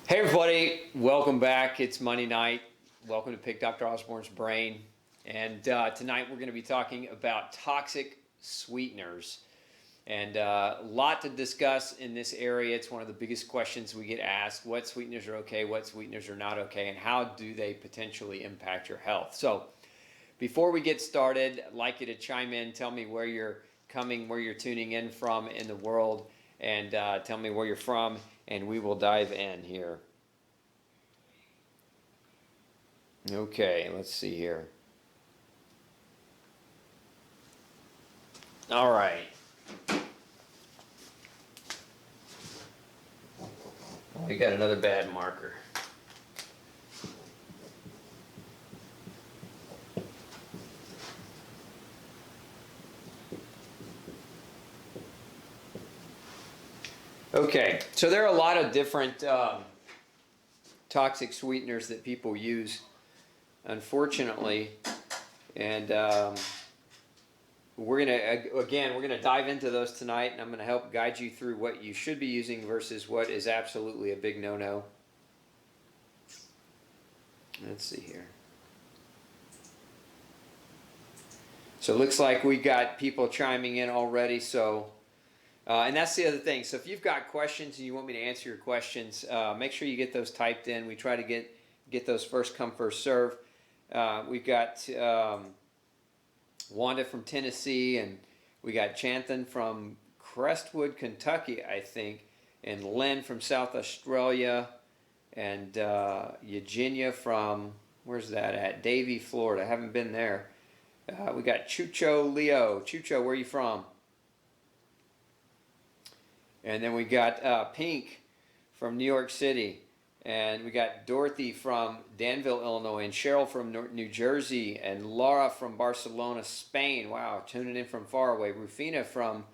Hey everybody, welcome back. It's Monday night. Welcome to Pick Dr. Osborne's Brain. And tonight we're going to be talking about toxic sweeteners. And a lot to discuss in this area. It's one of the biggest questions we get asked. What sweeteners are okay, what sweeteners are not okay, and how do they potentially impact your health? So before we get started, I'd like you to chime in, tell me where you're coming, where you're tuning in from in the world, and tell me where you're from, and we will dive in here. Okay, let's see here. All right. We got another bad marker. Okay, so there are a lot of different toxic sweeteners that people use, unfortunately, and we're gonna dive into those tonight, and I'm gonna help guide you through what you should be using versus what is absolutely a big no-no. Let's see here. So it looks like we got people chiming in already, so and that's the other thing. So if you've got questions and you want me to answer your questions, make sure you get those typed in. We try to get those first come, first serve. We've got Wanda from Tennessee, and we got Chanthan from Crestwood, Kentucky, I think, and Len from South Australia, and Eugenia from, where's that at? Davie, Florida. I haven't been there. We got Chucho Leo. Chucho, where are you from? And then we got Pink from New York City. And we got Dorothy from Danville, Illinois. And Cheryl from New Jersey. And Laura from Barcelona, Spain. Wow, tuning in from far away. Rufina from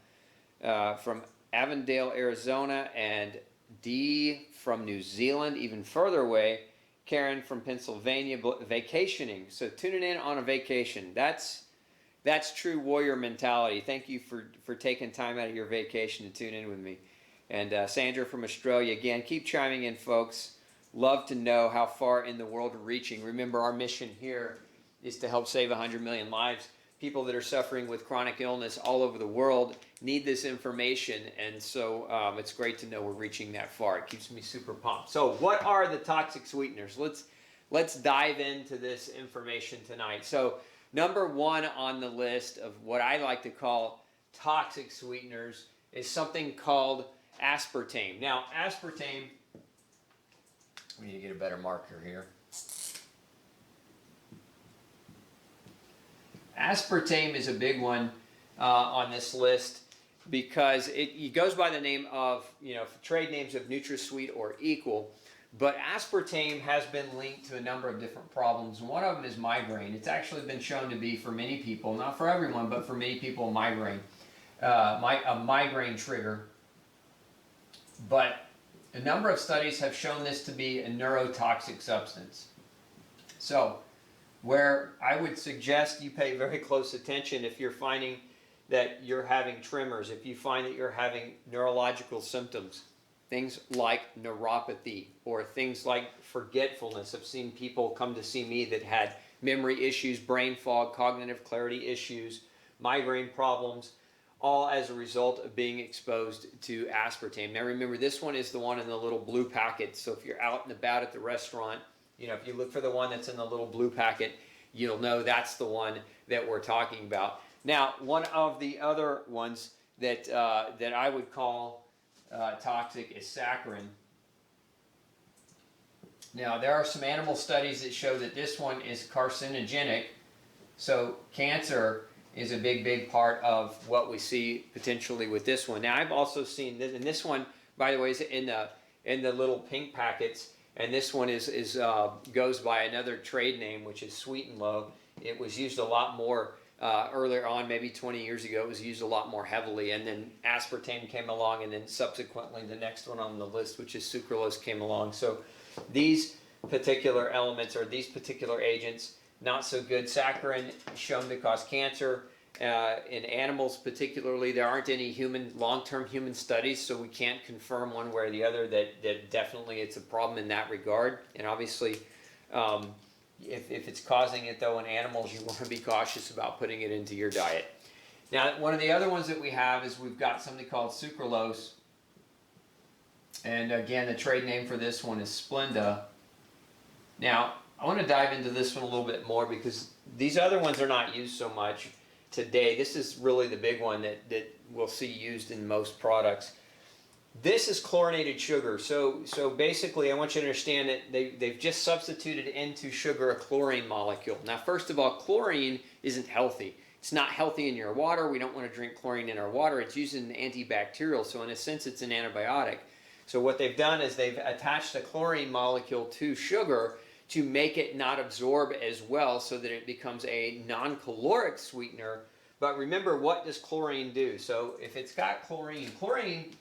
Avondale, Arizona. And Dee from New Zealand, even further away. Karen from Pennsylvania, vacationing. So tuning in on a vacation. That's true warrior mentality. Thank you for taking time out of your vacation to tune in with me. And Sandra from Australia, again, keep chiming in, folks. Love to know how far in the world we're reaching. Remember, our mission here is to help save 100 million lives. People that are suffering with chronic illness all over the world need this information, and so it's great to know we're reaching that far. It keeps me super pumped. So what are the toxic sweeteners? Let's dive into this information tonight. So number one on the list of what I like to call toxic sweeteners is something called aspartame. Now, aspartame, we need to get a better marker here. Aspartame is a big one on this list because it goes by the name of, trade names of NutraSweet or Equal. But aspartame has been linked to a number of different problems. One of them is migraine. It's actually been shown to be, for many people, not for everyone, but for many people, a migraine trigger. But a number of studies have shown this to be a neurotoxic substance. So, where I would suggest you pay very close attention if you're finding that you're having tremors, if you find that you're having neurological symptoms, things like neuropathy or things like forgetfulness. I've seen people come to see me that had memory issues, brain fog, cognitive clarity issues, migraine problems, all as a result of being exposed to aspartame. Now remember, this one is the one in the little blue packet. So if you're out and about at the restaurant, if you look for the one that's in the little blue packet, you'll know that's the one that we're talking about. Now, one of the other ones that I would call toxic is saccharin. Now, there are some animal studies that show that this one is carcinogenic. So cancer is a big part of what we see potentially with this one. Now, I've also seen this, and this one, by the way, is in the little pink packets. And this one goes by another trade name, which is Sweeteners. It was used a lot more earlier on, maybe 20 years ago. It was used a lot more heavily, and then aspartame came along, and then subsequently the next one on the list, which is Sucralose, came along. So these particular elements or these particular agents, not so good. Saccharin shown to cause cancer, In animals particularly, there aren't any long-term human studies, so we can't confirm one way or the other that definitely it's a problem in that regard. And obviously, if it's causing it though in animals, you want to be cautious about putting it into your diet. Now, one of the other ones that we have is we've got something called Sucralose. And again, the trade name for this one is Splenda. Now, I want to dive into this one a little bit more because these other ones are not used so much today. This is really the big one that we'll see used in most products. This is chlorinated sugar. So basically, I want you to understand that they've just substituted into sugar a chlorine molecule. Now, first of all, chlorine isn't healthy. It's not healthy in your water. We don't want to drink chlorine in our water. It's used as an antibacterial, so in a sense, it's an antibiotic. So what they've done is they've attached the chlorine molecule to sugar to make it not absorb as well so that it becomes a non-caloric sweetener. But remember, what does chlorine do? So if it's got chlorine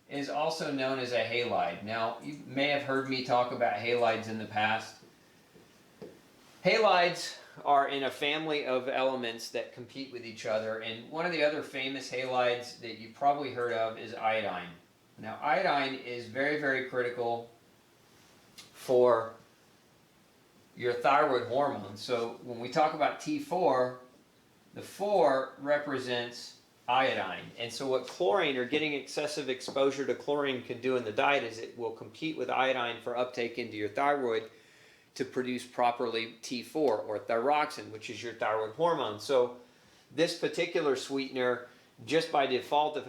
is also known as a halide. Now, you may have heard me talk about halides in the past. Halides are in a family of elements that compete with each other, and one of the other famous halides that you've probably heard of is iodine. Now, iodine is very, very critical for your thyroid hormone. So when we talk about T4, the 4 represents iodine. And so what chlorine, or getting excessive exposure to chlorine, can do in the diet is it will compete with iodine for uptake into your thyroid to produce properly T4, or thyroxine, which is your thyroid hormone. So this particular sweetener, just by default of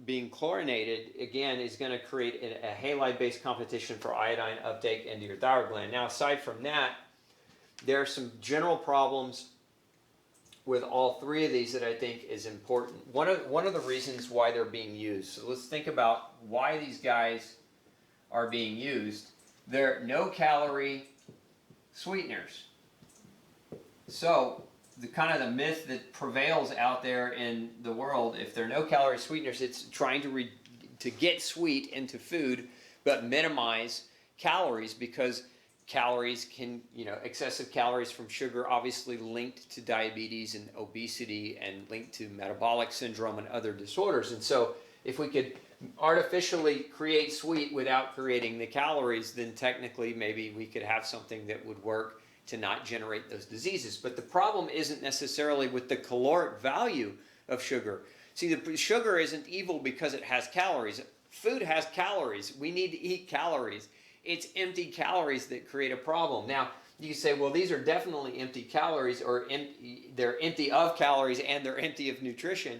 being chlorinated, again, is going to create a halide-based competition for iodine uptake into your thyroid gland. Now, aside from that, there are some general problems with all three of these that I think is important. One of the reasons why they're being used. So let's think about why these guys are being used. They're no-calorie sweeteners. So the kind of the myth that prevails out there in the world, if they're no-calorie sweeteners, it's trying to get sweet into food but minimize calories, because calories can, excessive calories from sugar obviously linked to diabetes and obesity and linked to metabolic syndrome and other disorders. And so if we could artificially create sweet without creating the calories, then technically maybe we could have something that would work to not generate those diseases. But the problem isn't necessarily with the caloric value of sugar. See, the sugar isn't evil because it has calories. Food has calories. We need to eat calories. It's empty calories that create a problem. Now, you say, well, these are definitely empty calories, or they're empty of calories and they're empty of nutrition.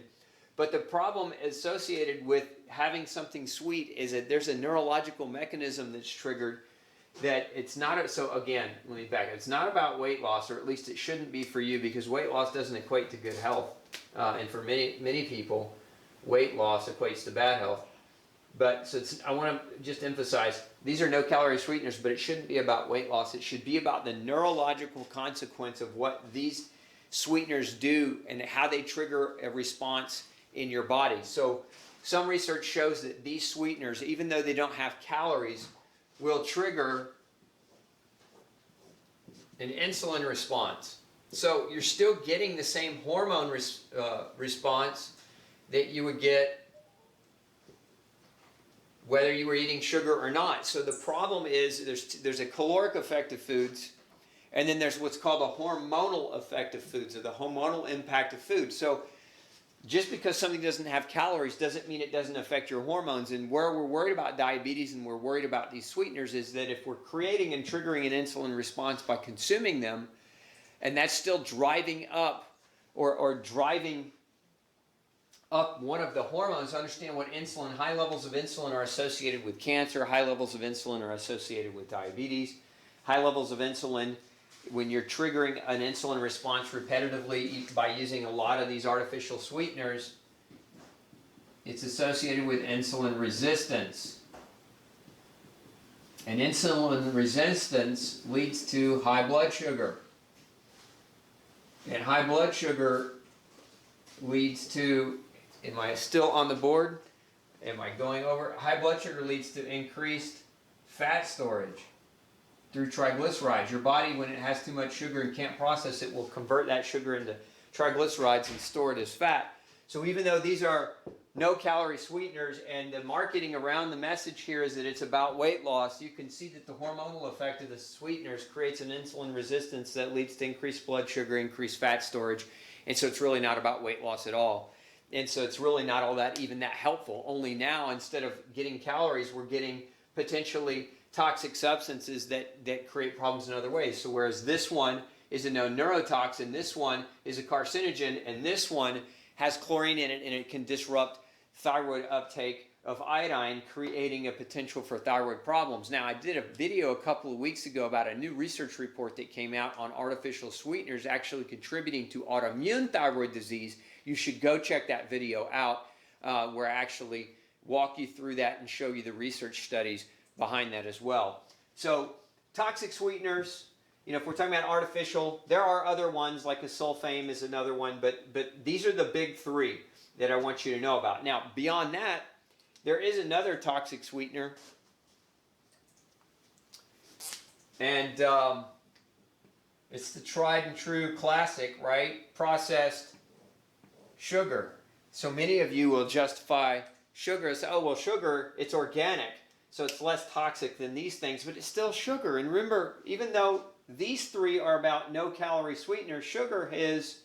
But the problem associated with having something sweet is that there's a neurological mechanism that's triggered that it's not. So again, let me back. It's not about weight loss, or at least it shouldn't be for you, because weight loss doesn't equate to good health. And for many people, weight loss equates to bad health. But so I want to just emphasize, these are no-calorie sweeteners, but it shouldn't be about weight loss. It should be about the neurological consequence of what these sweeteners do and how they trigger a response in your body. So some research shows that these sweeteners, even though they don't have calories, will trigger an insulin response. So you're still getting the same hormone response that you would get whether you were eating sugar or not. So the problem is there's a caloric effect of foods, and then there's what's called a hormonal effect of foods, or the hormonal impact of food. So just because something doesn't have calories doesn't mean it doesn't affect your hormones. And where we're worried about diabetes and we're worried about these sweeteners is that if we're creating and triggering an insulin response by consuming them, and that's still driving up or driving up one of the hormones. Understand what insulin, high levels of insulin are associated with cancer, high levels of insulin are associated with diabetes, high levels of insulin, when you're triggering an insulin response repetitively by using a lot of these artificial sweeteners, it's associated with insulin resistance. And insulin resistance leads to high blood sugar. And high blood sugar leads to, am I still on the board? Am I going over? High blood sugar leads to increased fat storage through triglycerides. Your body, when it has too much sugar and can't process it, will convert that sugar into triglycerides and store it as fat. So even though these are no-calorie sweeteners, and the marketing around the message here is that it's about weight loss, you can see that the hormonal effect of the sweeteners creates an insulin resistance that leads to increased blood sugar, increased fat storage, and so it's really not about weight loss at all. And so it's really not all that even that helpful. Only now, instead of getting calories, we're getting potentially toxic substances that create problems in other ways. So whereas this one is a known neurotoxin, this one is a carcinogen, and this one has chlorine in it, and it can disrupt thyroid uptake of iodine, creating a potential for thyroid problems. Now, I did a video a couple of weeks ago about a new research report that came out on artificial sweeteners actually contributing to autoimmune thyroid disease. You should go check that video out, where I actually walk you through that and show you the research studies behind that as well. So, toxic sweeteners, if we're talking about artificial, there are other ones, like a sulfame is another one, but these are the big three that I want you to know about. Now, beyond that, there is another toxic sweetener, and it's the tried and true classic, right? Processed sugar. So many of you will justify sugar and say, oh, well, sugar, it's organic, so it's less toxic than these things, but it's still sugar. And remember, even though these three are about no-calorie sweeteners, sugar is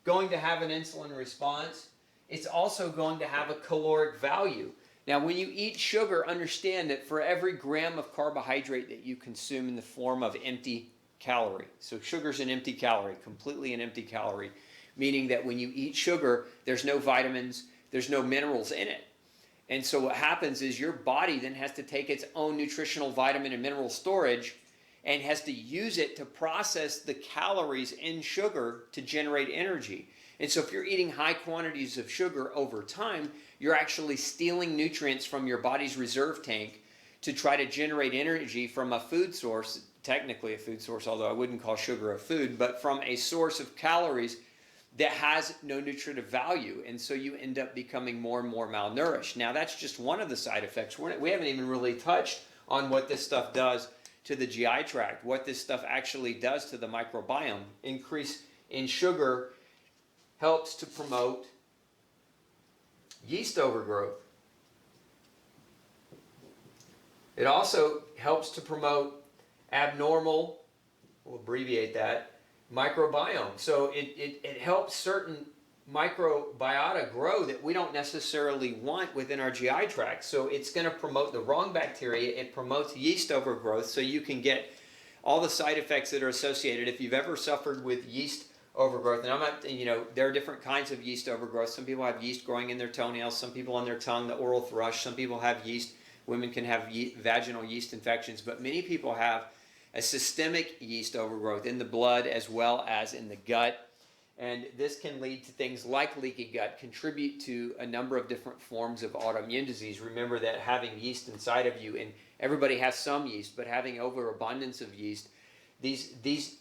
going to have an insulin response. It's also going to have a caloric value. Now, when you eat sugar, understand that for every gram of carbohydrate that you consume in the form of empty calorie, so sugar's an empty calorie, completely an empty calorie, meaning that when you eat sugar, there's no vitamins, there's no minerals in it. And so what happens is your body then has to take its own nutritional vitamin and mineral storage and has to use it to process the calories in sugar to generate energy. And so if you're eating high quantities of sugar over time, you're actually stealing nutrients from your body's reserve tank to try to generate energy from a food source, technically a food source, although I wouldn't call sugar a food, but from a source of calories that has no nutritive value. And so you end up becoming more and more malnourished. Now, that's just one of the side effects. We haven't even really touched on what this stuff does to the GI tract, what this stuff actually does to the microbiome. Increase in sugar helps to promote yeast overgrowth. It also helps to promote abnormal, we'll abbreviate that, microbiome. So it helps certain microbiota grow that we don't necessarily want within our GI tract. So it's going to promote the wrong bacteria. It promotes yeast overgrowth, so you can get all the side effects that are associated. If you've ever suffered with yeast overgrowth, and I'm not, there are different kinds of yeast overgrowth. Some people have yeast growing in their toenails, some people on their tongue, the oral thrush, some people have yeast, women can have vaginal yeast infections, but many people have a systemic yeast overgrowth in the blood as well as in the gut. And this can lead to things like leaky gut, contribute to a number of different forms of autoimmune disease. Remember that having yeast inside of you, and everybody has some yeast, but having overabundance of yeast, these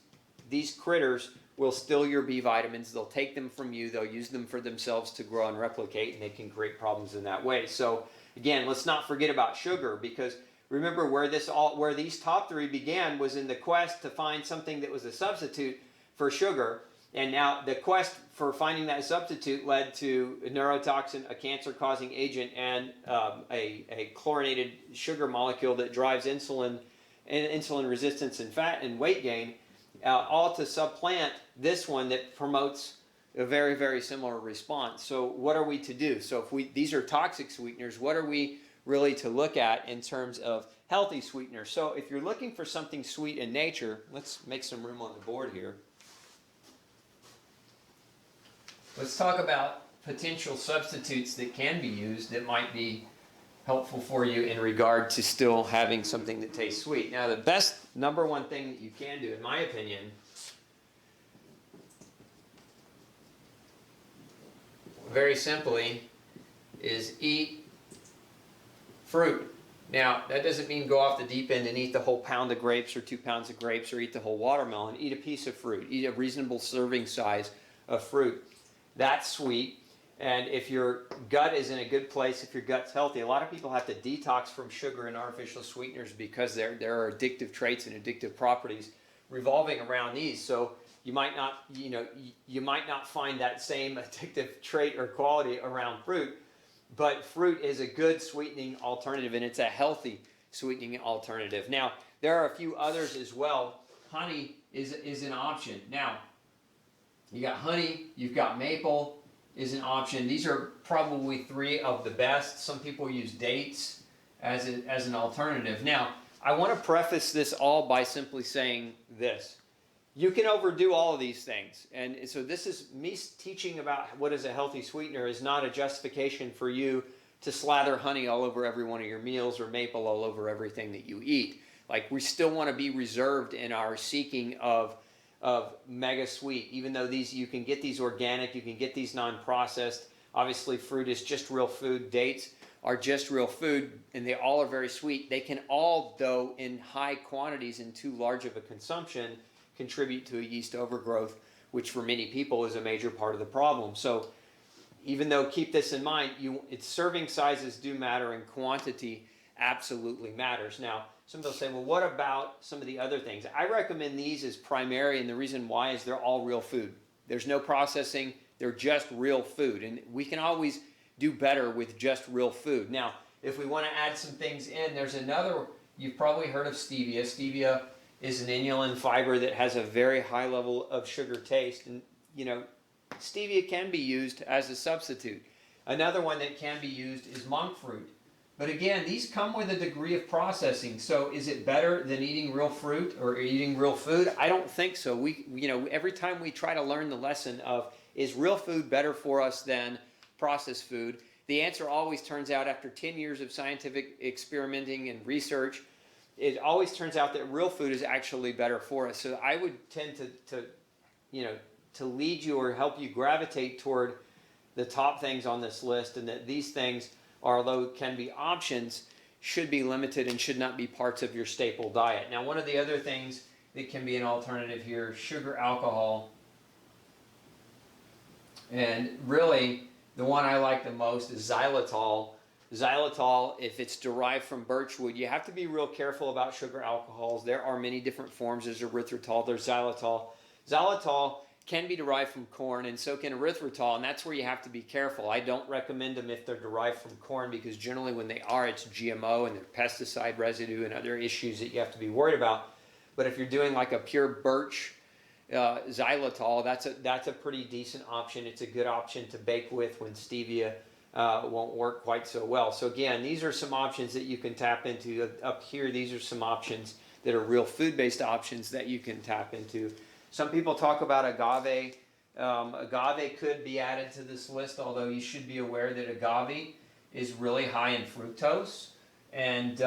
critters will steal your B vitamins. They'll take them from you. They'll use them for themselves to grow and replicate, and they can create problems in that way. So again, let's not forget about sugar, because remember where these top three began was in the quest to find something that was a substitute for sugar. And now the quest for finding that substitute led to a neurotoxin, a cancer-causing agent, and a chlorinated sugar molecule that drives insulin resistance and fat and weight gain, all to supplant this one that promotes a very, very similar response. So what are we to do? So if these are toxic sweeteners, what are we really to look at in terms of healthy sweeteners? So if you're looking for something sweet in nature, let's make some room on the board here. Let's talk about potential substitutes that can be used that might be helpful for you in regard to still having something that tastes sweet. Now, the best number one thing that you can do, in my opinion, very simply, is eat fruit. Now, that doesn't mean go off the deep end and eat the whole pound of grapes or 2 pounds of grapes or eat the whole watermelon. Eat a piece of fruit. Eat a reasonable serving size of fruit. That's sweet. And if your gut is in a good place, if your gut's healthy, a lot of people have to detox from sugar and artificial sweeteners because there are addictive traits and addictive properties revolving around these. So you might not, you might not find that same addictive trait or quality around fruit, but fruit is a good sweetening alternative, and it's a healthy sweetening alternative. Now, there are a few others as well. Honey is an option. Now, you got honey, you've got maple is an option. These are probably three of the best. Some people use dates as an alternative. Now, I want to preface this all by simply saying this. You can overdo all of these things. And so this is me teaching about what is a healthy sweetener is not a justification for you to slather honey all over every one of your meals or maple all over everything that you eat. Like, we still want to be reserved in our seeking of mega sweet, even though these, you can get these organic, you can get these non-processed. Obviously, fruit is just real food. Dates are just real food, and they all are very sweet. They can all, though, in high quantities and too large of a consumption, contribute to a yeast overgrowth, which for many people is a major part of the problem. So even though, keep this in mind, its serving sizes do matter, and quantity absolutely matters. Now, some people say, well, what about some of the other things? I recommend these as primary, and the reason why is they're all real food. There's no processing. They're just real food, and we can always do better with just real food. Now, if we want to add some things in, there's another, you've probably heard of stevia. Stevia is an inulin fiber that has a very high level of sugar taste, and stevia can be used as a substitute. Another one that can be used is monk fruit. But again, these come with a degree of processing. So is it better than eating real fruit or eating real food? I don't think so. Every time we try to learn the lesson of, is real food better for us than processed food, the answer always turns out, after 10 years of scientific experimenting and research, it always turns out that real food is actually better for us. So I would tend to lead you or help you gravitate toward the top things on this list, and that these things, although can be options, should be limited and should not be parts of your staple diet. Now, one of the other things that can be an alternative here, sugar alcohol. And really, the one I like the most is xylitol. Xylitol, if it's derived from birchwood, you have to be real careful about sugar alcohols. There are many different forms. There's erythritol, there's xylitol. Xylitol can be derived from corn, and so can erythritol, and that's where you have to be careful. I don't recommend them if they're derived from corn, because generally when they are, it's GMO and there's pesticide residue and other issues that you have to be worried about. But if you're doing like a pure birch xylitol, that's a pretty decent option. It's a good option to bake with when stevia won't work quite so well. So again, these are some options that you can tap into. Up here, these are some options that are real food-based options that you can tap into. Some people talk about agave. Agave could be added to this list, although you should be aware that agave is really high in fructose. And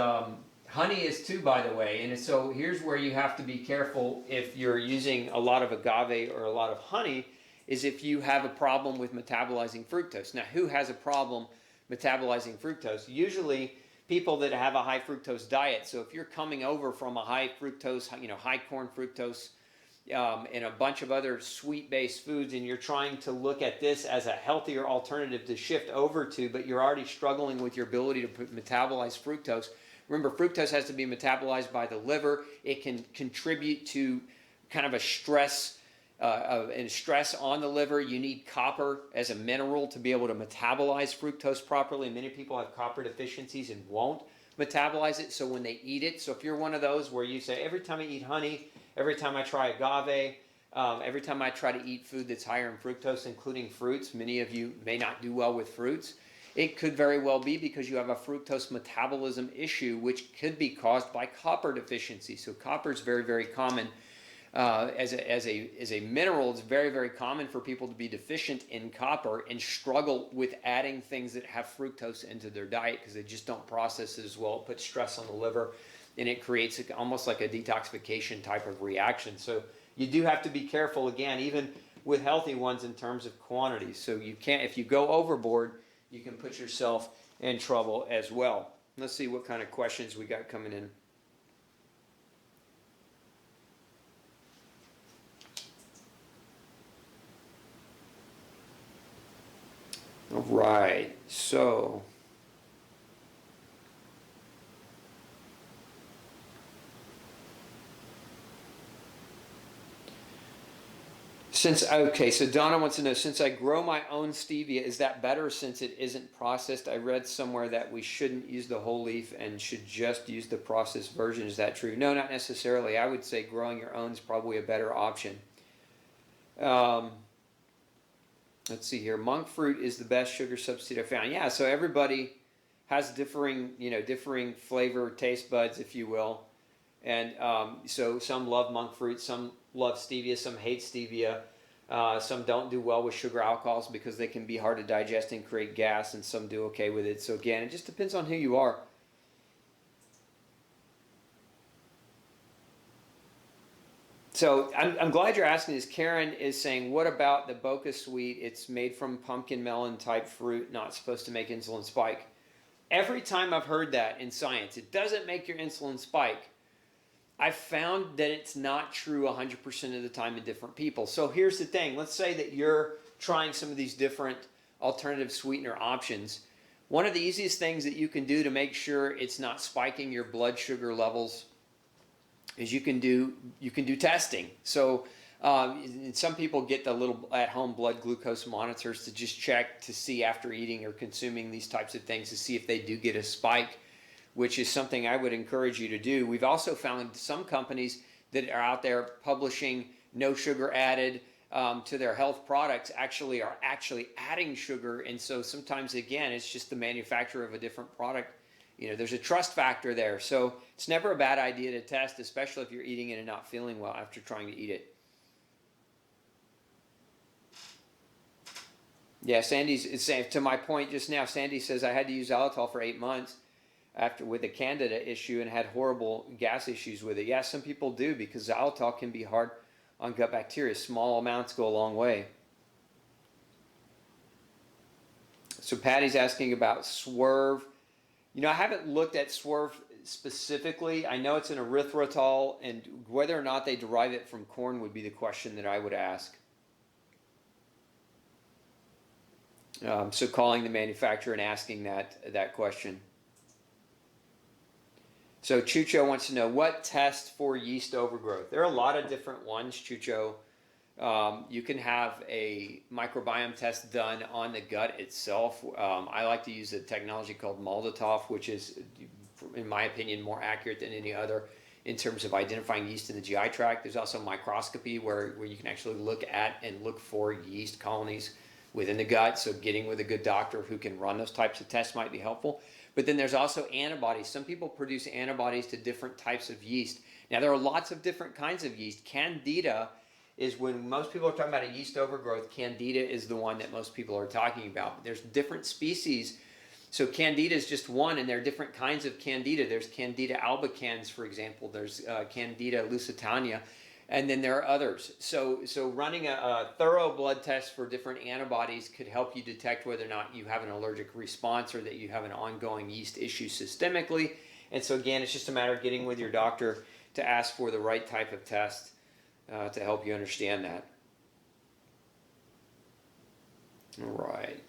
honey is too, by the way. And so here's where you have to be careful if you're using a lot of agave or a lot of honey, is if you have a problem with metabolizing fructose. Now, who has a problem metabolizing fructose? Usually people that have a high fructose diet. So if you're coming over from a high fructose, high corn fructose, and a bunch of other sweet-based foods, and you're trying to look at this as a healthier alternative to shift over to, but you're already struggling with your ability to metabolize fructose. Remember, fructose has to be metabolized by the liver. It can contribute to kind of a stress on the liver. You need copper as a mineral to be able to metabolize fructose properly. Many people have copper deficiencies and won't metabolize it, so when they eat it, so if you're one of those where you say, every time I eat honey, every time I try agave, every time I try to eat food that's higher in fructose, including fruits, many of you may not do well with fruits. It could very well be because you have a fructose metabolism issue, which could be caused by copper deficiency. So copper is very, very common. As a mineral, it's very, very common for people to be deficient in copper and struggle with adding things that have fructose into their diet because they just don't process it as well. It puts stress on the liver, and it creates almost like a detoxification type of reaction. So you do have to be careful, again, even with healthy ones in terms of quantities. So you can't, if you go overboard, you can put yourself in trouble as well. Let's see what kind of questions we got coming in. All right, so Okay, so Donna wants to know, since I grow my own stevia, is that better since it isn't processed? I read somewhere that we shouldn't use the whole leaf and should just use the processed version. Is that true? No, not necessarily. I would say growing your own is probably a better option. Let's see here. Monk fruit is the best sugar substitute I found. Yeah, so everybody has differing flavor, taste buds, if you will. And so some love monk fruit, some love stevia, some hate stevia. Some don't do well with sugar alcohols because they can be hard to digest and create gas, and some do okay with it. So again, it just depends on who you are. So I'm glad you're asking this. Karen is saying, what about the Boca Sweet? It's made from pumpkin melon type fruit, not supposed to make insulin spike. Every time I've heard that in science, it doesn't make your insulin spike. I've found that it's not true 100% of the time in different people. So here's the thing. Let's say that you're trying some of these different alternative sweetener options. One of the easiest things that you can do to make sure it's not spiking your blood sugar levels is you can do testing. So some people get the little at-home blood glucose monitors to just check to see after eating or consuming these types of things to see if they do get a spike, which is something I would encourage you to do. We've also found some companies that are out there publishing no sugar added to their health products are actually adding sugar, and so sometimes again it's just the manufacturer of a different product. There's a trust factor there, so it's never a bad idea to test, especially if you're eating it and not feeling well after trying to eat it. Yeah, Sandy's saying, to my point just now, Sandy says I had to use xylitol for 8 months with the candida issue and had horrible gas issues with it. Yeah, some people do because xylitol can be hard on gut bacteria. Small amounts go a long way. So Patty's asking about Swerve. I haven't looked at Swerve specifically. I know it's an erythritol, and whether or not they derive it from corn would be the question that I would ask. So calling the manufacturer and asking that question. So Chucho wants to know, what test for yeast overgrowth? There are a lot of different ones, Chucho. You can have a microbiome test done on the gut itself. I like to use a technology called MALDI-TOF, which is, in my opinion, more accurate than any other in terms of identifying yeast in the GI tract. There's also microscopy where you can actually look for yeast colonies within the gut. So getting with a good doctor who can run those types of tests might be helpful. But then there's also antibodies. Some people produce antibodies to different types of yeast. Now, there are lots of different kinds of yeast. Candida is, when most people are talking about a yeast overgrowth, Candida is the one that most people are talking about. But there's different species. So Candida is just one, and there are different kinds of Candida. There's Candida albicans, for example. There's Candida lusitania. And then there are others. So running a thorough blood test for different antibodies could help you detect whether or not you have an allergic response or that you have an ongoing yeast issue systemically. And so again, it's just a matter of getting with your doctor to ask for the right type of test to help you understand that. All right.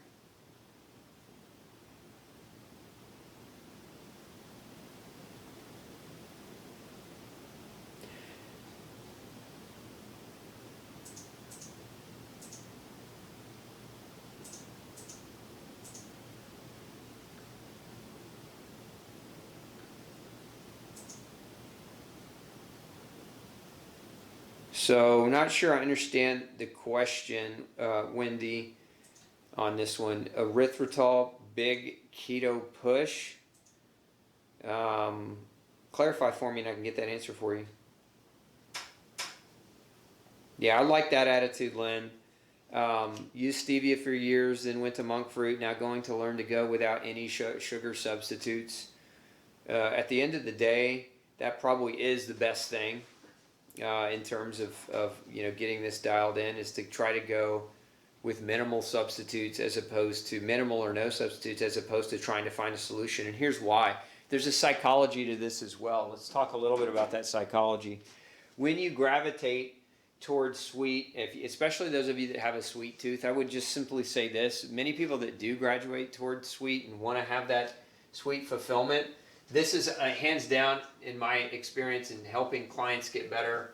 So, not sure I understand the question, Wendy, on this one. Erythritol, big keto push. Clarify for me and I can get that answer for you. Yeah, I like that attitude, Lynn. Used stevia for years, then went to monk fruit, now going to learn to go without any sugar substitutes. At the end of the day, that probably is the best thing. In terms of getting this dialed in, is to try to go with minimal substitutes as opposed to minimal or no substitutes, as opposed to trying to find a solution. And here's why. There's a psychology to this as well. Let's talk a little bit about that psychology. When you gravitate towards sweet, especially those of you that have a sweet tooth, I would just simply say this. Many people that do graduate towards sweet and want to have that sweet fulfillment, this is hands down, in my experience in helping clients get better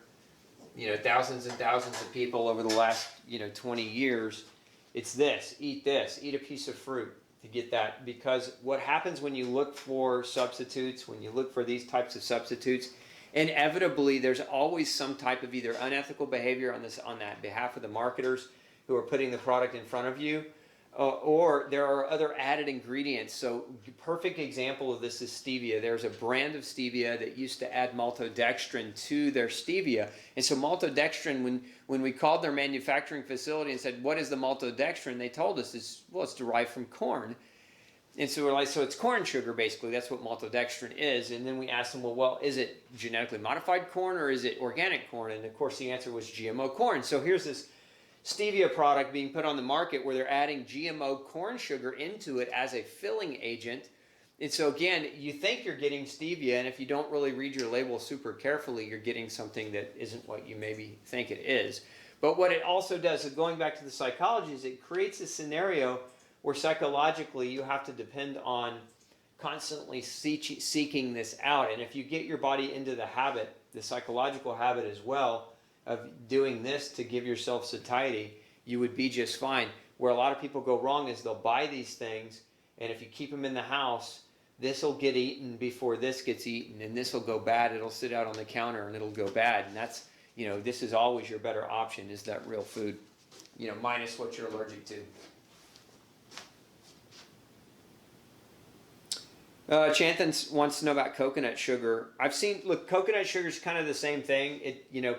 thousands and thousands of people over the last 20 years. It's this, eat a piece of fruit to get that, because what happens when you look for substitutes, when you look for these types of substitutes, inevitably there's always some type of either unethical behavior on that behalf of the marketers who are putting the product in front of you, or there are other added ingredients. So perfect example of this is stevia. There's a brand of stevia that used to add maltodextrin to their stevia. And so maltodextrin, when we called their manufacturing facility and said, what is the maltodextrin? They told us, it's derived from corn. And so we're like, so it's corn sugar, basically. That's what maltodextrin is. And then we asked them, well, is it genetically modified corn or is it organic corn? And of course the answer was GMO corn. So here's this stevia product being put on the market where they're adding GMO corn sugar into it as a filling agent. And so again, you think you're getting stevia, and if you don't really read your label super carefully, you're getting something that isn't what you maybe think it is. But what it also does, going back to the psychology, is it creates a scenario where psychologically you have to depend on constantly seeking this out. And if you get your body into the habit, the psychological habit as well, of doing this to give yourself satiety, you would be just fine. Where a lot of people go wrong is they'll buy these things, and if you keep them in the house, this will get eaten before this gets eaten, and this will go bad. It'll sit out on the counter and it'll go bad. And that's, this is always your better option, is that real food, minus what you're allergic to. Chanthan wants to know about coconut sugar. Look, coconut sugar is kind of the same thing.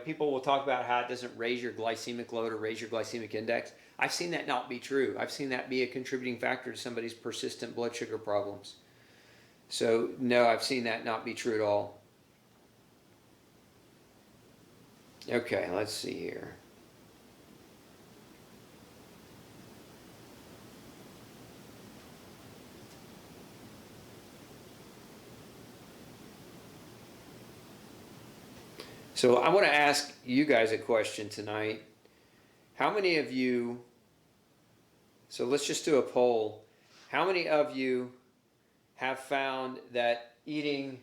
People will talk about how it doesn't raise your glycemic load or raise your glycemic index. I've seen that not be true. I've seen that be a contributing factor to somebody's persistent blood sugar problems. So, no, I've seen that not be true at all. Okay, let's see here. So I want to ask you guys a question tonight. How many of you, so let's just do a poll. How many of you have found that eating,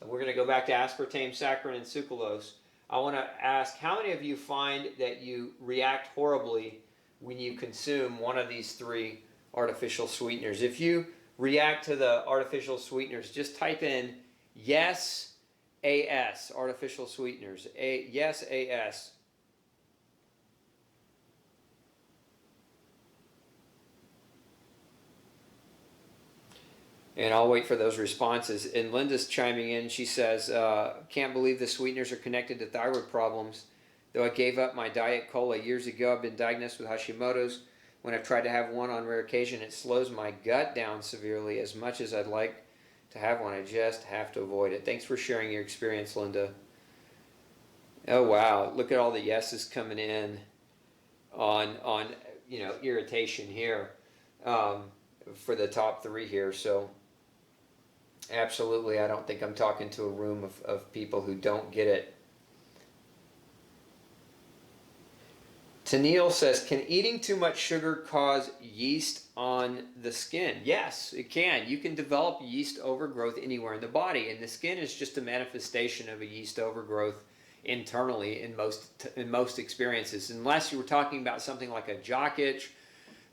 we're going to go back to aspartame, saccharin, and sucralose. I want to ask, how many of you find that you react horribly when you consume one of these three artificial sweeteners? If you react to the artificial sweeteners, just type in yes, AS, artificial sweeteners. Yes, AS. And I'll wait for those responses. And Linda's chiming in. She says, can't believe the sweeteners are connected to thyroid problems. Though I gave up my diet cola years ago, I've been diagnosed with Hashimoto's. When I've tried to have one on rare occasion, it slows my gut down severely. As much as I'd like to have one, I just have to avoid it. Thanks for sharing your experience, Linda. Oh wow, look at all the yeses coming in on irritation here for the top three here. So absolutely, I don't think I'm talking to a room of people who don't get it. Tennille says, can eating too much sugar cause yeast on the skin? Yes, it can. You can develop yeast overgrowth anywhere in the body, and the skin is just a manifestation of a yeast overgrowth internally in most experiences, unless you were talking about something like a jock itch,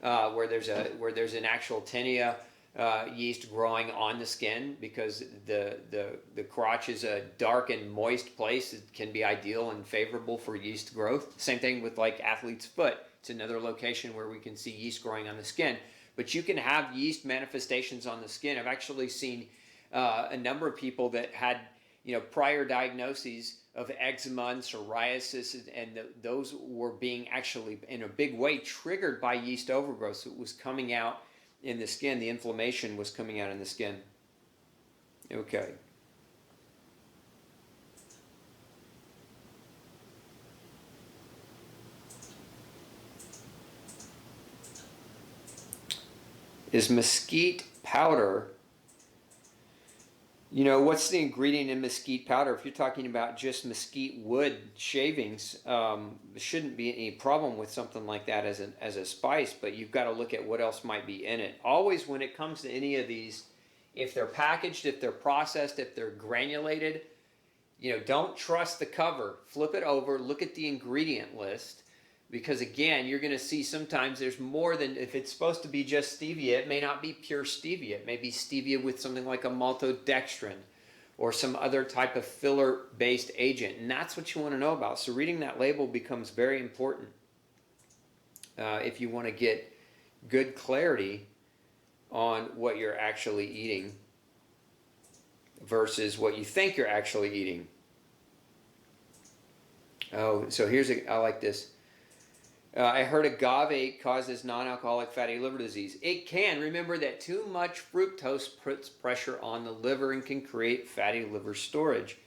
where there's an actual tinea yeast growing on the skin, because the crotch is a dark and moist place. It can be ideal and favorable for yeast growth. Same thing with like athlete's foot. It's another location where we can see yeast growing on the skin. But you can have yeast manifestations on the skin. I've actually seen a number of people that had prior diagnoses of eczema and psoriasis, and those were being actually in a big way triggered by yeast overgrowth. So it was coming out in the skin. The inflammation was coming out in the skin. Okay. Is mesquite powder, what's the ingredient in mesquite powder? If you're talking about just mesquite wood shavings, there shouldn't be any problem with something like that as a spice, but you've got to look at what else might be in it. Always when it comes to any of these, if they're packaged, if they're processed, if they're granulated, don't trust the cover. Flip it over, look at the ingredient list, because again, you're going to see sometimes there's more than, if it's supposed to be just stevia, it may not be pure stevia. It may be stevia with something like a maltodextrin or some other type of filler-based agent, and that's what you want to know about. So reading that label becomes very important if you want to get good clarity on what you're actually eating versus what you think you're actually eating. Oh, so I like this. I heard agave causes non-alcoholic fatty liver disease. It can. Remember that too much fructose puts pressure on the liver and can create fatty liver storage.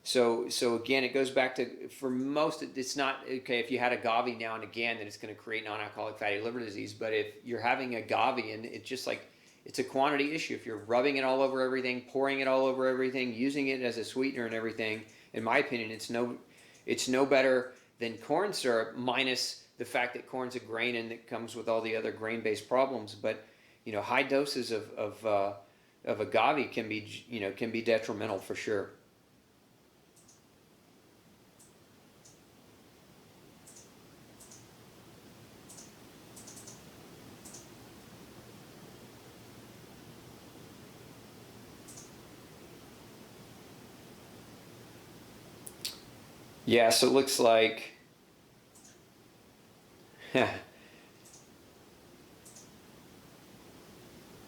So again, it goes back to, for most, it's not, okay, if you had agave now and again, then it's going to create non-alcoholic fatty liver disease. But if you're having agave, and it's just like, it's a quantity issue. If you're rubbing it all over everything, pouring it all over everything, using it as a sweetener and everything, in my opinion, it's no better than corn syrup, minus the fact that corn's a grain and it comes with all the other grain-based problems. But high doses of agave can be detrimental for sure. Yeah, so it looks like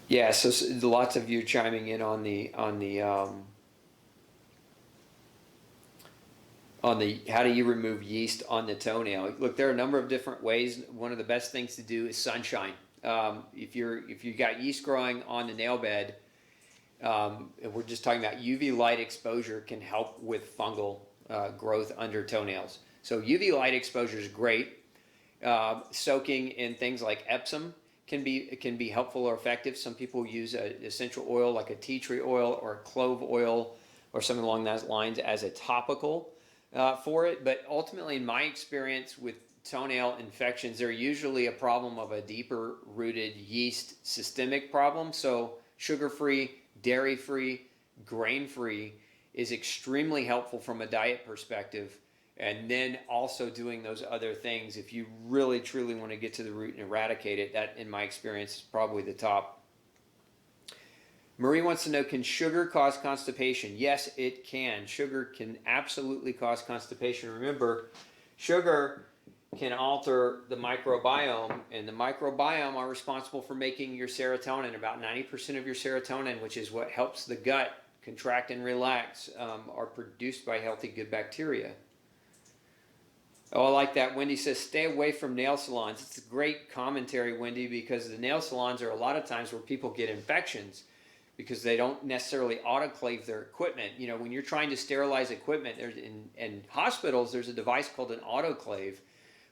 yeah, so lots of you chiming in on the how do you remove yeast on the toenail. Look, there are a number of different ways. One of the best things to do is sunshine. If you got yeast growing on the nail bed, and we're just talking about UV light exposure can help with fungal growth under toenails. So UV light exposure is great. Soaking in things like Epsom can be helpful or effective. Some people use an essential oil like a tea tree oil or a clove oil or something along those lines as a topical for it. But ultimately, in my experience with toenail infections, they're usually a problem of a deeper rooted yeast systemic problem. So sugar-free, dairy-free, grain-free is extremely helpful from a diet perspective. And then also doing those other things, if you really truly want to get to the root and eradicate it, that in my experience is probably the top. Marie wants to know, can sugar cause constipation? Yes, it can. Sugar can absolutely cause constipation. Remember, sugar can alter the microbiome, and the microbiome are responsible for making your serotonin. About 90% of your serotonin, which is what helps the gut contract and relax, are produced by healthy, good bacteria. Oh, I like that. Wendy says, stay away from nail salons. It's a great commentary, Wendy, because the nail salons are a lot of times where people get infections because they don't necessarily autoclave their equipment. When you're trying to sterilize equipment, in hospitals, there's a device called an autoclave,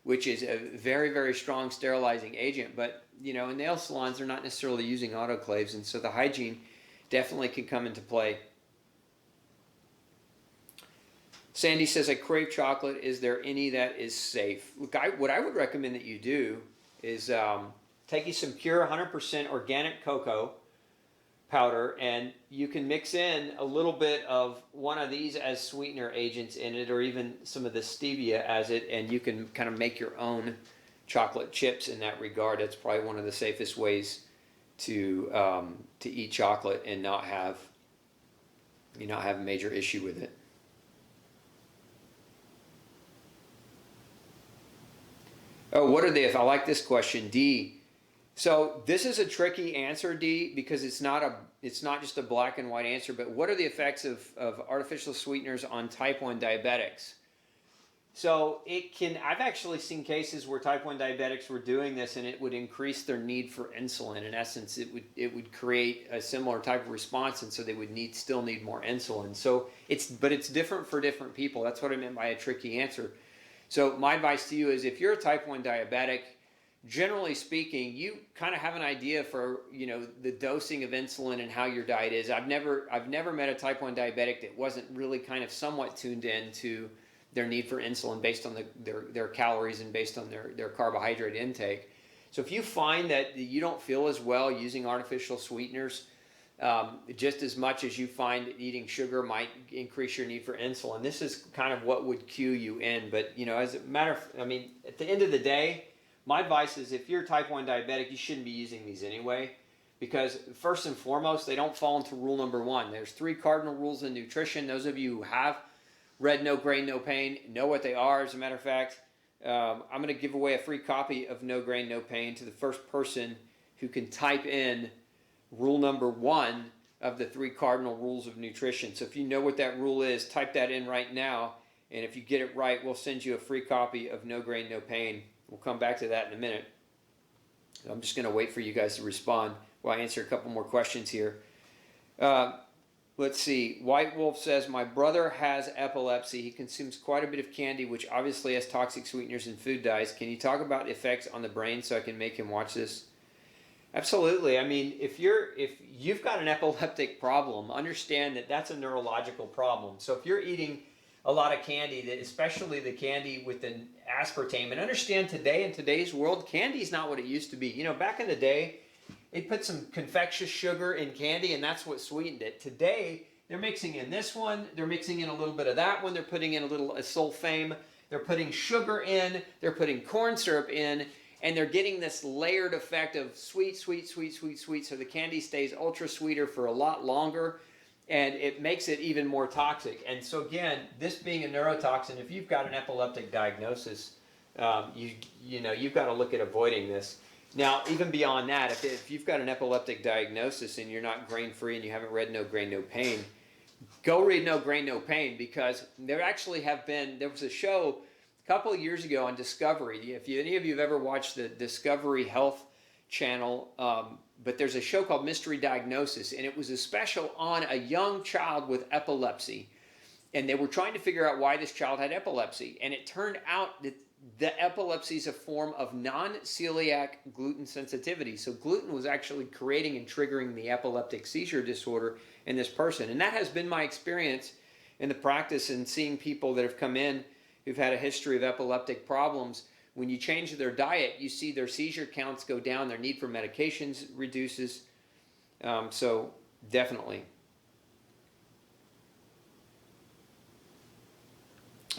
which is a very, very strong sterilizing agent. But, in nail salons, they're not necessarily using autoclaves, and so the hygiene definitely can come into play. Sandy says, I crave chocolate. Is there any that is safe? Look, what I would recommend that you do is take you some pure 100% organic cocoa powder, and you can mix in a little bit of one of these as sweetener agents in it, or even some of the stevia as it, and you can kind of make your own chocolate chips in that regard. That's probably one of the safest ways to eat chocolate and not have a major issue with it. Oh, what are they? I like this question, D. So this is a tricky answer, D, because it's not just a black and white answer. But what are the effects of artificial sweeteners on type 1 diabetics? So I've actually seen cases where type 1 diabetics were doing this, and it would increase their need for insulin. In essence, it would create a similar type of response, and so they would still need more insulin. So it's different for different people. That's what I meant by a tricky answer. So my advice to you is, if you're a type 1 diabetic, generally speaking, you kind of have an idea for the dosing of insulin and how your diet is. I've never met a type 1 diabetic that wasn't really kind of somewhat tuned in to their need for insulin based on their calories and based on their carbohydrate intake. So if you find that you don't feel as well using artificial sweeteners, just as much as you find eating sugar might increase your need for insulin. This is kind of what would cue you in. But, you know, as a matter of, I mean, at the end of the day, my advice is if you're type 1 diabetic, you shouldn't be using these anyway. Because first and foremost, they don't fall into rule number 1. There's 3 cardinal rules in nutrition. Those of you who have read No Grain, No Pain know what they are. As a matter of fact, I'm going to give away a free copy of No Grain, No Pain to the first person who can type in rule number 1 of the 3 cardinal rules of nutrition. So if you know what that rule is, type that in right now. And if you get it right, we'll send you a free copy of No Grain, No Pain. We'll come back to that in a minute. I'm just going to wait for you guys to respond while I answer a couple more questions here. Let's see. White Wolf says, my brother has epilepsy. He consumes quite a bit of candy, which obviously has toxic sweeteners and food dyes. Can you talk about effects on the brain so I can make him watch this? Absolutely. I mean, if you've got an epileptic problem, understand that that's a neurological problem. So if you're eating a lot of candy, that especially the candy with the aspartame, and understand today, in today's world, candy is not what it used to be. You know, back in the day, they put some confectious sugar in candy, and that's what sweetened it. Today, they're mixing in this one, they're mixing in a little bit of that one, they're putting in a little sulfame, they're putting sugar in, they're putting corn syrup in, and they're getting this layered effect of sweet, sweet, sweet, sweet, sweet, so the candy stays ultra sweeter for a lot longer, and it makes it even more toxic. And so again, this being a neurotoxin, if you've got an epileptic diagnosis, you've got to look at avoiding this. Now, even beyond that, if you've got an epileptic diagnosis and you're not grain-free and you haven't read No Grain, No Pain, go read No Grain, No Pain, because there was a show a couple of years ago on Discovery. If any of you have ever watched the Discovery Health channel, but there's a show called Mystery Diagnosis, and it was a special on a young child with epilepsy. And they were trying to figure out why this child had epilepsy. And it turned out that the epilepsy is a form of non-celiac gluten sensitivity. So gluten was actually creating and triggering the epileptic seizure disorder in this person. And that has been my experience in the practice and seeing people that have come in who've had a history of epileptic problems. When you change their diet, you see their seizure counts go down, their need for medications reduces. So definitely.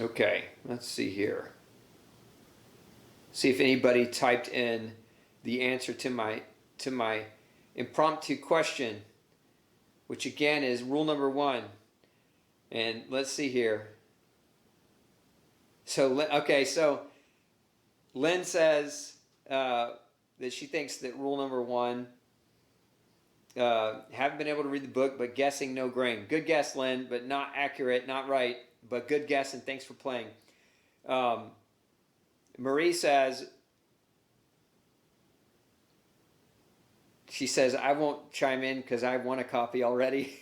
Okay, let's see here. See if anybody typed in the answer to my impromptu question, which again is rule number 1. And let's see here. So Lynn says that she thinks that rule number 1, haven't been able to read the book, but guessing no grain. Good guess, Lynn, but not accurate, not right, but good guess, and thanks for playing. Marie says, I won't chime in because I want a copy already.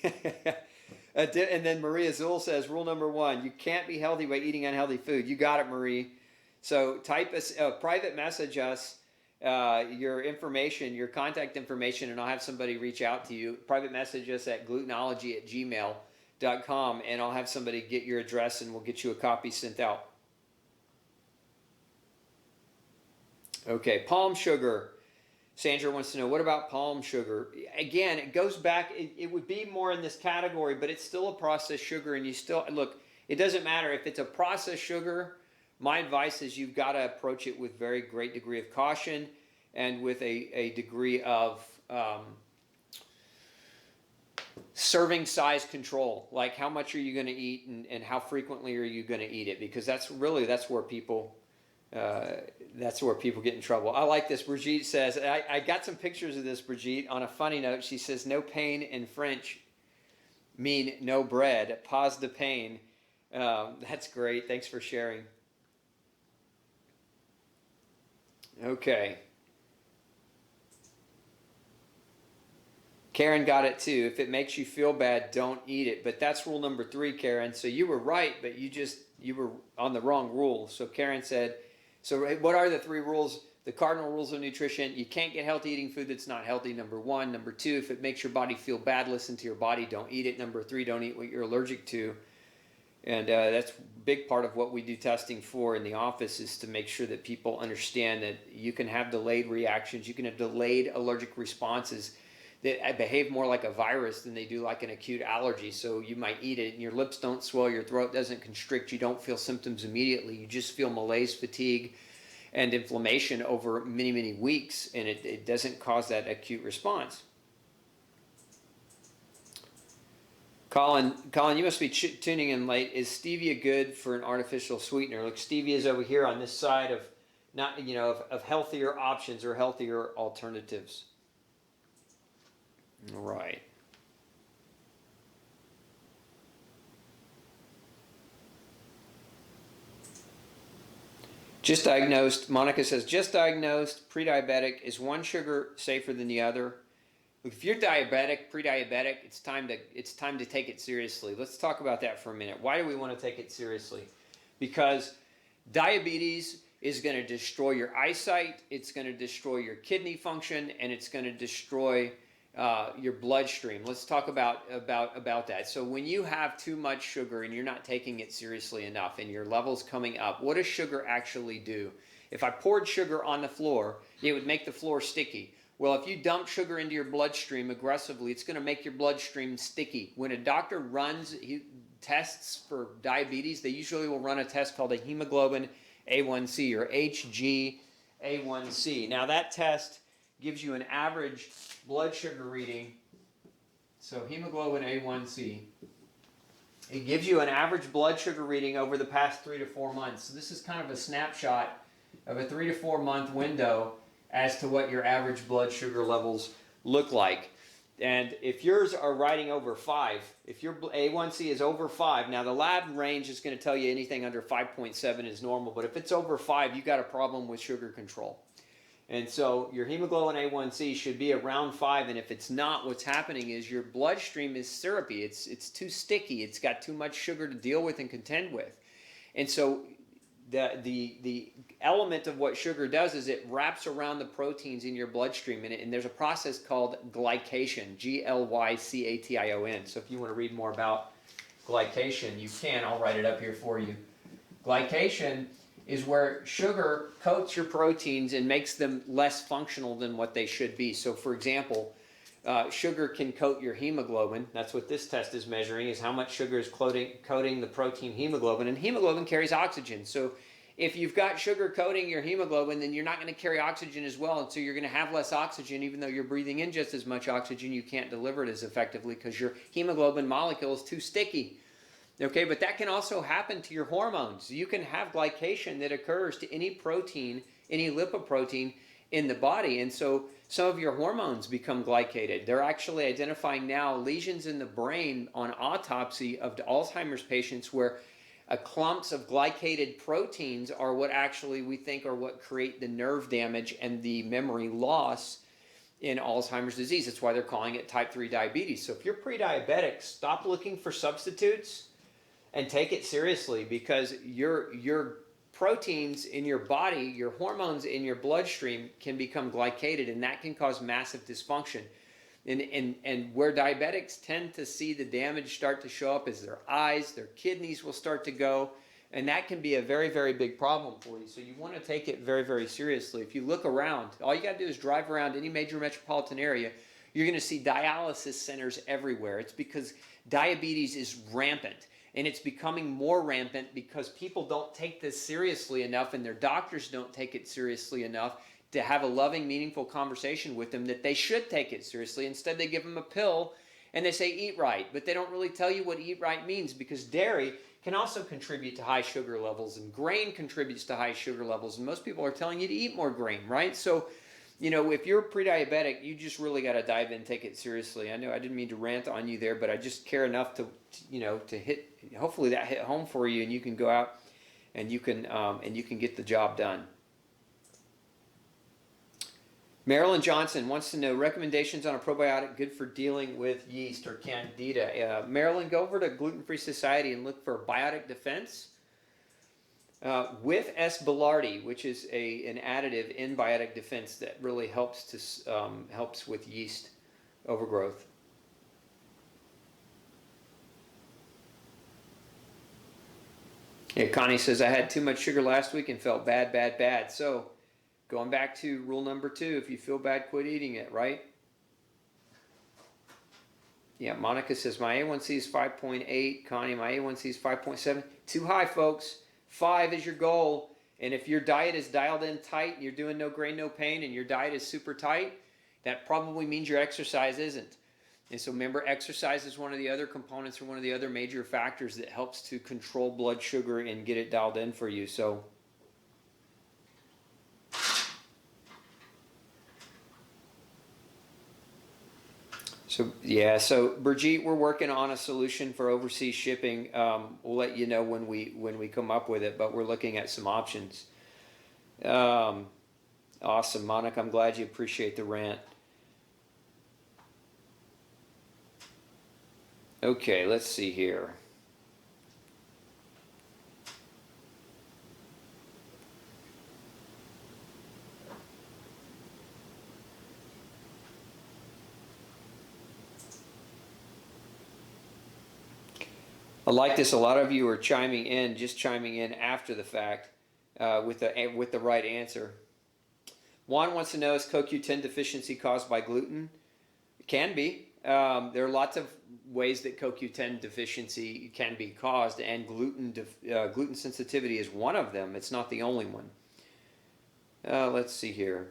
And then Marie Azul says, rule number 1, you can't be healthy by eating unhealthy food. You got it, Marie. So type private message us your information, your contact information, and I'll have somebody reach out to you. Private message us at glutenology@gmail.com, and I'll have somebody get your address, and we'll get you a copy sent out. Okay, palm sugar. Sandra wants to know, what about palm sugar? Again, it goes back, it would be more in this category, but it's still a processed sugar, and you still, look, it doesn't matter. If it's a processed sugar, my advice is you've got to approach it with very great degree of caution and with a degree of serving size control. Like how much are you going to eat and how frequently are you going to eat it? Because that's where people get in trouble. I like this. Brigitte says, I got some pictures of this, Brigitte. On a funny note, she says, no pain in French mean no bread. Pause the pain. That's great. Thanks for sharing. Okay. Karen got it too. If it makes you feel bad, don't eat it. But that's rule number 3, Karen. So you were right, but you were on the wrong rule. So Karen said, so what are the 3 rules? The cardinal rules of nutrition. You can't get healthy eating food that's not healthy, number 1. Number 2, if it makes your body feel bad, listen to your body. Don't eat it. Number 3, don't eat what you're allergic to. And that's a big part of what we do testing for in the office, is to make sure that people understand that you can have delayed reactions. You can have delayed allergic responses that behave more like a virus than they do like an acute allergy. So you might eat it and your lips don't swell, your throat doesn't constrict, you don't feel symptoms immediately. You just feel malaise, fatigue, and inflammation over many, many weeks, and it doesn't cause that acute response. Colin, you must be tuning in late. Is stevia good for an artificial sweetener? Look, stevia is over here on this side of not, of healthier options or healthier alternatives. All right. Just diagnosed. Monica says, just diagnosed, pre-diabetic. Is one sugar safer than the other? If you're diabetic, pre-diabetic, it's time to take it seriously. Let's talk about that for a minute. Why do we want to take it seriously? Because diabetes is going to destroy your eyesight, it's going to destroy your kidney function, and it's going to destroy your bloodstream. Let's talk about that. So when you have too much sugar and you're not taking it seriously enough and your level's coming up, what does sugar actually do? If I poured sugar on the floor, it would make the floor sticky. Well, if you dump sugar into your bloodstream aggressively, it's going to make your bloodstream sticky. When a doctor runs tests for diabetes, they usually will run a test called a hemoglobin A1C or HgA1C. Now that test gives you an average blood sugar reading. So hemoglobin A1C. It gives you an average blood sugar reading over the past 3 to 4 months. So this is kind of a snapshot of a 3 to 4 month window as to what your average blood sugar levels look like. And if yours are riding over 5, if your A1C is over 5, now the lab range is going to tell you anything under 5.7 is normal, but if it's over 5, you got a problem with sugar control. And so your hemoglobin A1C should be around 5, and if it's not, what's happening is your bloodstream is syrupy. It's too sticky. It's got too much sugar to deal with and contend with. And so the element of what sugar does is it wraps around the proteins in your bloodstream, and there's a process called glycation, Glycation. So if you want to read more about glycation, you can. I'll write it up here for you. Glycation is where sugar coats your proteins and makes them less functional than what they should be. So for example, sugar can coat your hemoglobin. That's what this test is measuring, is how much sugar is coating the protein hemoglobin. And hemoglobin carries oxygen. So if you've got sugar coating your hemoglobin, then you're not going to carry oxygen as well. And so you're going to have less oxygen, even though you're breathing in just as much oxygen. You can't deliver it as effectively because your hemoglobin molecule is too sticky. Okay, but that can also happen to your hormones. You can have glycation that occurs to any protein, any lipoprotein in the body. And so some of your hormones become glycated. They're actually identifying now lesions in the brain on autopsy of Alzheimer's patients where clumps of glycated proteins are what actually we think are what create the nerve damage and the memory loss in Alzheimer's disease. That's why they're calling it type 3 diabetes. So if you're pre-diabetic, stop looking for substitutes and take it seriously, because your proteins in your body, your hormones in your bloodstream can become glycated, and that can cause massive dysfunction. And where diabetics tend to see the damage start to show up is their eyes, their kidneys will start to go, and that can be a very, very big problem for you. So you want to take it very, very seriously. If you look around, all you got to do is drive around any major metropolitan area, you're going to see dialysis centers everywhere. It's because diabetes is rampant. And it's becoming more rampant because people don't take this seriously enough, and their doctors don't take it seriously enough to have a loving, meaningful conversation with them that they should take it seriously. Instead, they give them a pill and they say eat right, but they don't really tell you what eat right means, because dairy can also contribute to high sugar levels, and grain contributes to high sugar levels, and most people are telling you to eat more grain, right? So, if you're pre-diabetic, you just really got to dive in and take it seriously. I know I didn't mean to rant on you there, but I just care enough to hit, hopefully that hit home for you, and you can go out and you can get the job done. Marilyn Johnson wants to know recommendations on a probiotic good for dealing with yeast or candida. Marilyn, go over to Gluten Free Society and look for Biotic Defense with S. boulardii, which is an additive in Biotic Defense that really helps with yeast overgrowth. Yeah, Connie says, I had too much sugar last week and felt bad. So going back to rule number 2, if you feel bad, quit eating it, right? Yeah, Monica says, my A1C is 5.8. Connie, my A1C is 5.7. Too high, folks. 5 is your goal. And if your diet is dialed in tight, and you're doing no grain, no pain, and your diet is super tight, that probably means your exercise isn't. And so remember, exercise is one of the other components or one of the other major factors that helps to control blood sugar and get it dialed in for you. So yeah, so Brigitte, we're working on a solution for overseas shipping. We'll let you know when we come up with it, but we're looking at some options. Awesome, Monica. I'm glad you appreciate the rant. Okay, let's see here. I like this. A lot of you are chiming in, just chiming in after the fact with the right answer. Juan wants to know, is CoQ10 deficiency caused by gluten? It can be. There are lots of ways that CoQ10 deficiency can be caused, and gluten sensitivity is one of them. It's not the only one. Let's see here.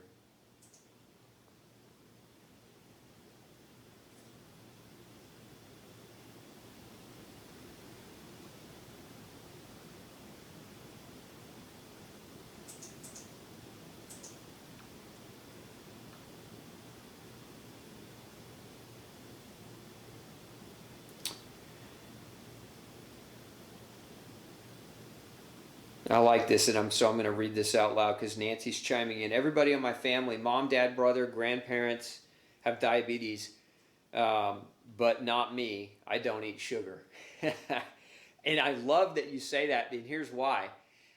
I like this, and I'm going to read this out loud because Nancy's chiming in. Everybody in my family, mom, dad, brother, grandparents, have diabetes, but not me. I don't eat sugar. And I love that you say that, and here's why.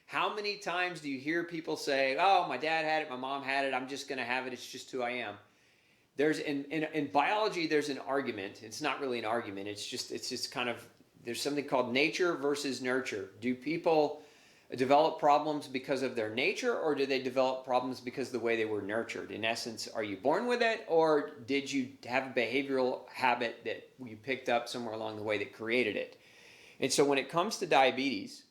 How many times do you hear people say, oh, my dad had it, my mom had it, I'm just going to have it, it's just who I am. There's in biology, there's an argument. It's not really an argument. It's just kind of, there's something called nature versus nurture. Do people develop problems because of their nature, or do they develop problems because of the way they were nurtured? In essence, are you born with it, or did you have a behavioral habit that you picked up somewhere along the way that created it? And so when it comes to diabetes,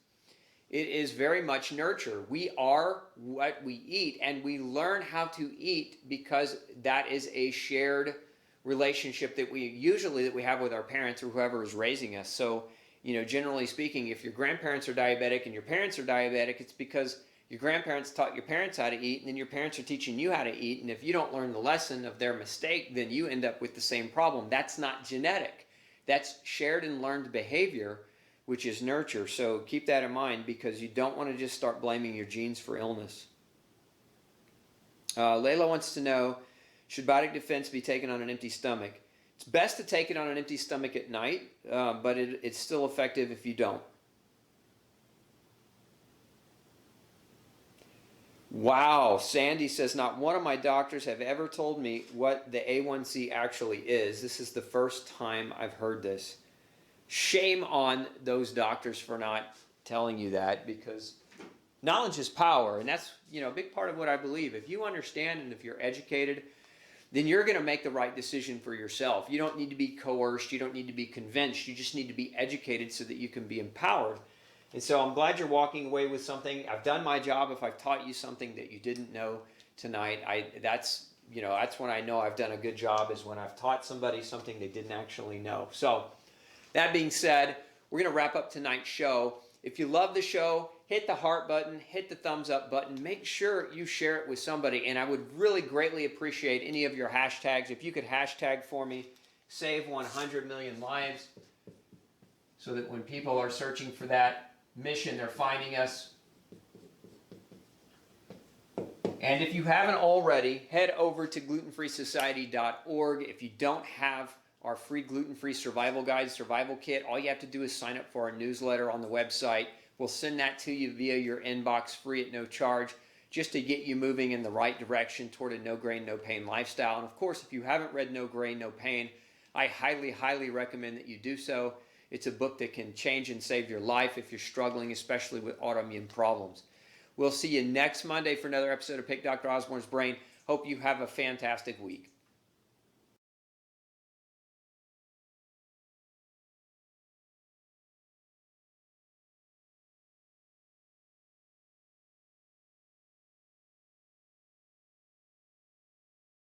it is very much nurture. We are what we eat, and we learn how to eat because that is a shared relationship that we have with our parents or whoever is raising us. So, generally speaking, if your grandparents are diabetic and your parents are diabetic, it's because your grandparents taught your parents how to eat, and then your parents are teaching you how to eat. And if you don't learn the lesson of their mistake, then you end up with the same problem. That's not genetic. That's shared and learned behavior, which is nurture. So keep that in mind, because you don't want to just start blaming your genes for illness. Layla wants to know, should biotic defense be taken on an empty stomach? It's best to take it on an empty stomach at night, but it's still effective if you don't. Wow, Sandy says, not one of my doctors have ever told me what the A1C actually is. This is the first time I've heard this. Shame on those doctors for not telling you that, because knowledge is power, and that's a big part of what I believe. If you understand and if you're educated, then you're going to make the right decision for yourself. You don't need to be coerced. You don't need to be convinced. You just need to be educated so that you can be empowered. And so I'm glad you're walking away with something. I've done my job if I've taught you something that you didn't know tonight. That's when I know I've done a good job, is when I've taught somebody something they didn't actually know. So that being said, we're going to wrap up tonight's show. If you love the show, hit the heart button, hit the thumbs up button. Make sure you share it with somebody. And I would really greatly appreciate any of your hashtags. If you could hashtag for me, save 100 million lives, so that when people are searching for that mission, they're finding us. And if you haven't already, head over to glutenfreesociety.org. If you don't have our free gluten-free survival guide, survival kit, all you have to do is sign up for our newsletter on the website. We'll send that to you via your inbox, free at no charge, just to get you moving in the right direction toward a no grain, no pain lifestyle. And of course, if you haven't read No Grain, No Pain, I highly, highly recommend that you do so. It's a book that can change and save your life if you're struggling, especially with autoimmune problems. We'll see you next Monday for another episode of Pick Dr. Osborne's Brain. Hope you have a fantastic week.